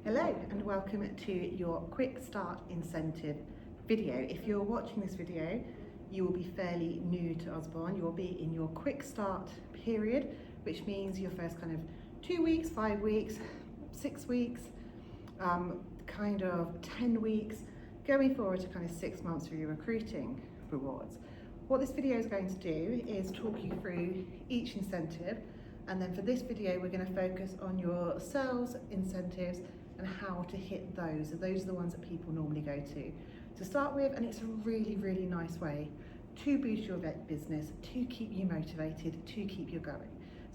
Hello and welcome to your Quick Start incentive video. If you're watching this video, you will be fairly new to Usborne. You will be in your Quick Start period, which means your first kind of 2 weeks, 5 weeks, 6 weeks, kind of 10 weeks, going forward to kind of 6 months for your recruiting rewards. What this video is going to do is talk you through each incentive, and then for this video we're going to focus on your sales incentives and how to hit those. So those are the ones that people normally go to start with, and it's a really nice way to boost your business, to keep you motivated, to keep you going.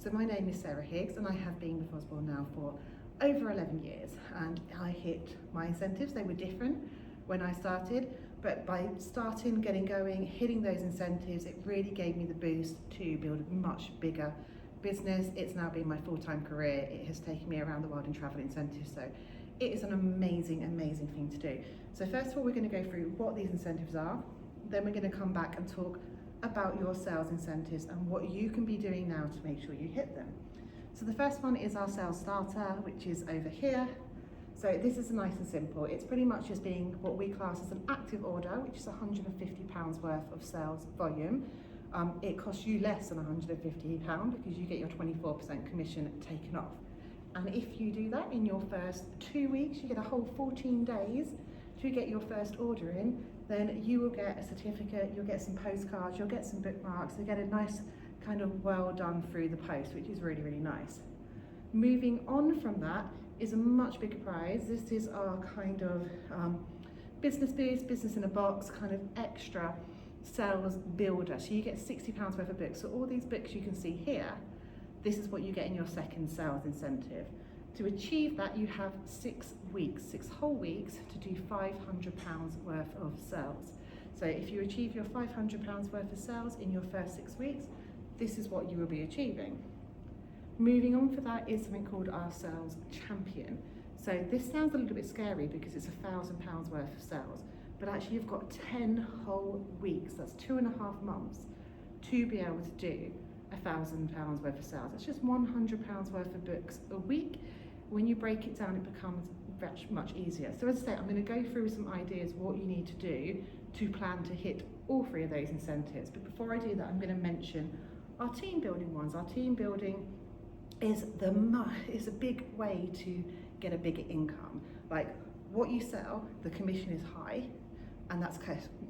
So my name is Sarah Higgs and I have been with Usborne now for over 11 years, and I hit my incentives. They were different when I started, but by starting, getting going, hitting those incentives, it really gave me the boost to build a much bigger business. It's now been my full-time career. It has taken me around the world in travel incentives, so it is an amazing thing to do. So first of all, we're going to go through what these incentives are, then we're going to come back and talk about your sales incentives and what you can be doing now to make sure you hit them. So the first one is our sales starter, which is over here. So this is nice and simple. It's pretty much just being what we class as an active order, which is £150 worth of sales volume. It costs you less than £150 because you get your 24% commission taken off. And if you do that in your first 2 weeks, you get a whole 14 days to get your first order in, then you will get a certificate, you'll get some postcards, you'll get some bookmarks, you'll get a nice kind of well done through the post, which is really nice. Moving on from that is a much bigger prize. This is our kind of business boost, business in a box, kind of extra sales builder. So you get £60 worth of books. So all these books you can see here, this is what you get in your second sales incentive. To achieve that, you have 6 weeks, 6 whole weeks to do £500 worth of sales. So if you achieve your £500 worth of sales in your first 6 weeks, this is what you will be achieving. Moving on for that is something called our sales champion. So this sounds a little bit scary because it's £1,000 worth of sales, but actually you've got 10 whole weeks, that's 2.5 months, to be able to do £1,000 worth of sales. It's just £100 worth of books a week. When you break it down, it becomes much easier. So as I say, I'm going to go through some ideas what you need to do to plan to hit all 3 of those incentives. But before I do that, I'm going to mention our team building ones. Our team building is a big way to get a bigger income. Like what you sell, the commission is high, and that's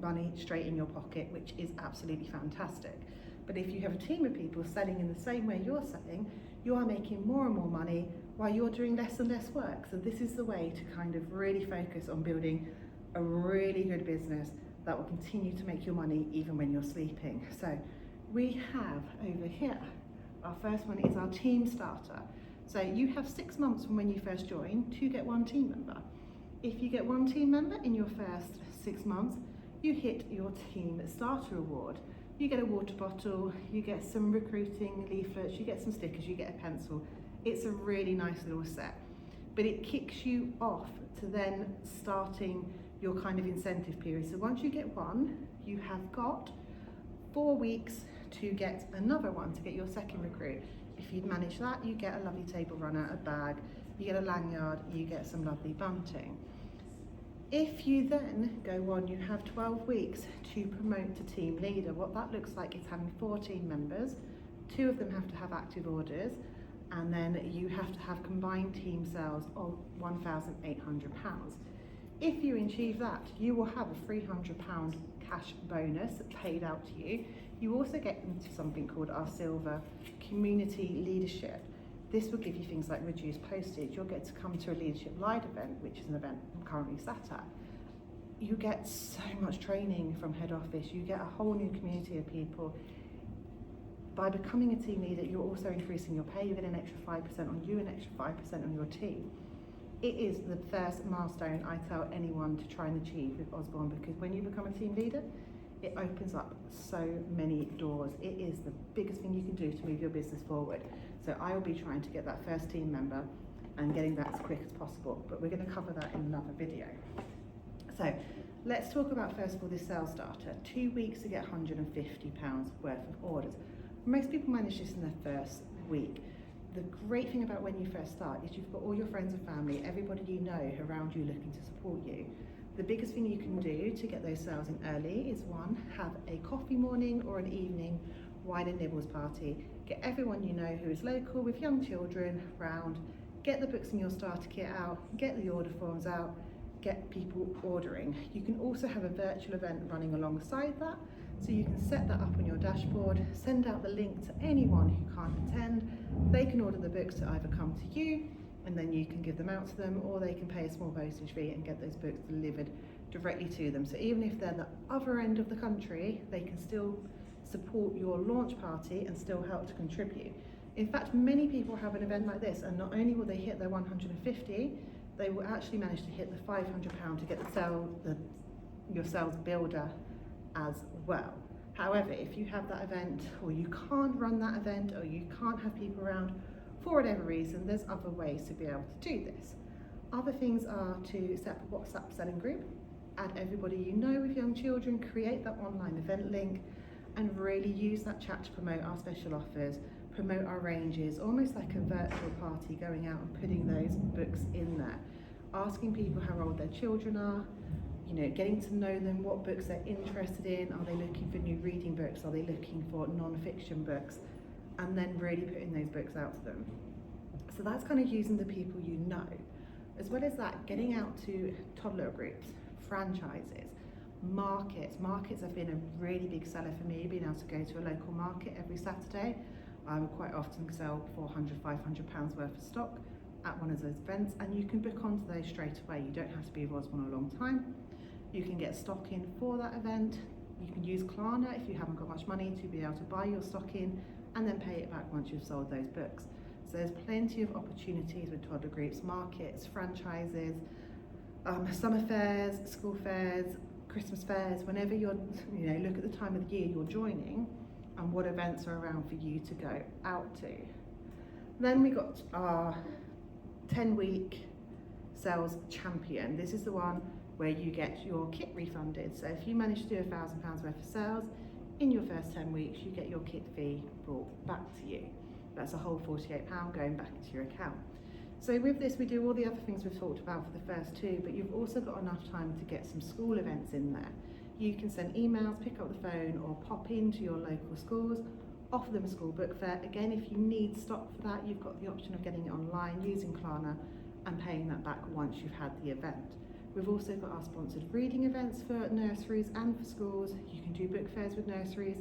money straight in your pocket, which is absolutely fantastic. But if you have a team of people selling in the same way you're selling, you are making more and more money while you're doing less and less work. So this is the way to kind of really focus on building a really good business that will continue to make your money even when you're sleeping. So we have over here, our first one is our team starter. So you have 6 months from when you first join to get 1 team member. If you get 1 team member in your first 6 months, you hit your team starter award. You get a water bottle, you get some recruiting leaflets, you get some stickers, you get a pencil. It's a really nice little set, but it kicks you off to then starting your kind of incentive period. So once you get 1, you have got 4 weeks to get another one, to get your second recruit. If you'd manage that, you get a lovely table runner, a bag, you get a lanyard, you get some lovely bunting. If you then go on, you have 12 weeks to promote to team leader. What that looks like is having 4 team members, 2 of them have to have active orders, and then you have to have combined team sales of £1,800. If you achieve that, you will have a £300 cash bonus paid out to you. You also get into something called our silver community leadership. This will give you things like reduced postage. You'll get to come to a leadership live event, which is an event I'm currently sat at. You get so much training from head office. You get a whole new community of people. By becoming a team leader, you're also increasing your pay. You get an extra 5% on you, an extra 5% on your team. It is the first milestone I tell anyone to try and achieve with Usborne, because when you become a team leader, it opens up so many doors. It is the biggest thing you can do to move your business forward. So I will be trying to get that first team member and getting that as quick as possible, but we're going to cover that in another video. So let's talk about first of all this sales starter. 2 weeks to get £150 worth of orders. Most people manage this in their first week. the great thing about when you first start is you've got all your friends and family, everybody you know around you looking to support you. The biggest thing you can do to get those sales in early is one, have a coffee morning or an evening wine and nibbles party. Get everyone you know who is local with young children round, get the books in your starter kit out, get the order forms out, get people ordering. You can also have a virtual event running alongside that, so you can set that up on your dashboard, send out the link to anyone who can't attend. They can order the books to either come to you and then you can give them out to them, or they can pay a small postage fee and get those books delivered directly to them. So even if they're the other end of the country, they can still support your launch party and still help to contribute. In fact, many people have an event like this, and not only will they hit their 150, they will actually manage to hit the £500 to get your sales builder as well. However, if you have that event, or you can't run that event, or you can't have people around for whatever reason, there's other ways to be able to do this. Other things are to set up a WhatsApp selling group, add everybody you know with young children, create that online event link, and really use that chat to promote our special offers, promote our ranges, almost like a virtual party, going out and putting those books in there, asking people how old their children are, getting to know them, what books they're interested in, are they looking for new reading books, are they looking for non-fiction books, and then really putting those books out to them. So that's kind of using the people you know. As well as that, getting out to toddler groups, franchises, markets. Markets have been a really big seller for me, being able to go to a local market every Saturday. I would quite often sell £400, £500 worth of stock at one of those events, and you can book onto those straight away. You don't have to be with Usborne a long time. You can get stock in for that event. You can use Klarna if you haven't got much money to be able to buy your stock in and then pay it back once you've sold those books. So there's plenty of opportunities with toddler groups, markets, franchises, summer fairs, school fairs, Christmas fairs, whenever you're, look at the time of the year you're joining and what events are around for you to go out to. Then we got our 10-week sales champion. This is the one where you get your kit refunded. So if you manage to do £1,000 worth of sales in your first 10 weeks, you get your kit fee brought back to you. That's a whole £48 going back into your account. So with this, we do all the other things we've talked about for the first two, but you've also got enough time to get some school events in there. You can send emails, pick up the phone, or pop into your local schools, offer them a school book fair. Again, if you need stock for that, you've got the option of getting it online using Klarna and paying that back once you've had the event. We've also got our sponsored reading events for nurseries and for schools. You can do book fairs with nurseries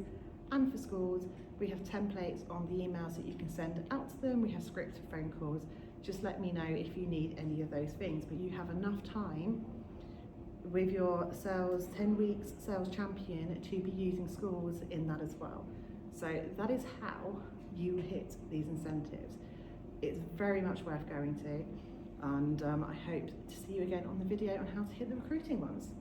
and for schools. We have templates on the emails that you can send out to them. We have scripted phone calls. Just let me know if you need any of those things, but you have enough time with your 10 weeks sales champion to be using schools in that as well. So that is how you hit these incentives. It's very much worth going to, and I hope to see you again on the video on how to hit the recruiting ones.